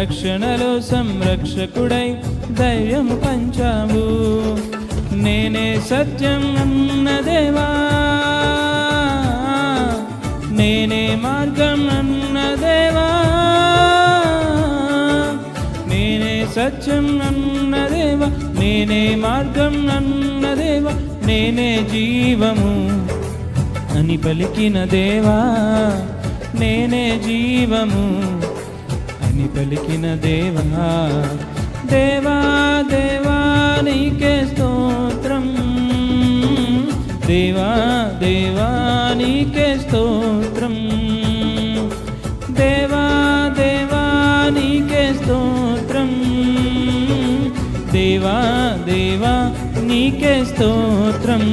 రక్షణలో సంరక్షకుడై ధైర్యము పంచావు. నేనే సత్యం అన్న దేవా, నేనే మార్గం అన్న దేవా, నేనే సత్యం అన్న దేవా, నేనే మార్గం అన్న దేవా, నేనే జీవము అని పలికిన దేవా, నేనే జీవము అని పలికిన దేవా. దేవా దేవా నీకే స్తోత్రం, దేవా దేవా నీకే స్తోత్రం, దేవా దేవా నీకే స్తోత్రం, దేవా దేవా నీకే స్తోత్రం.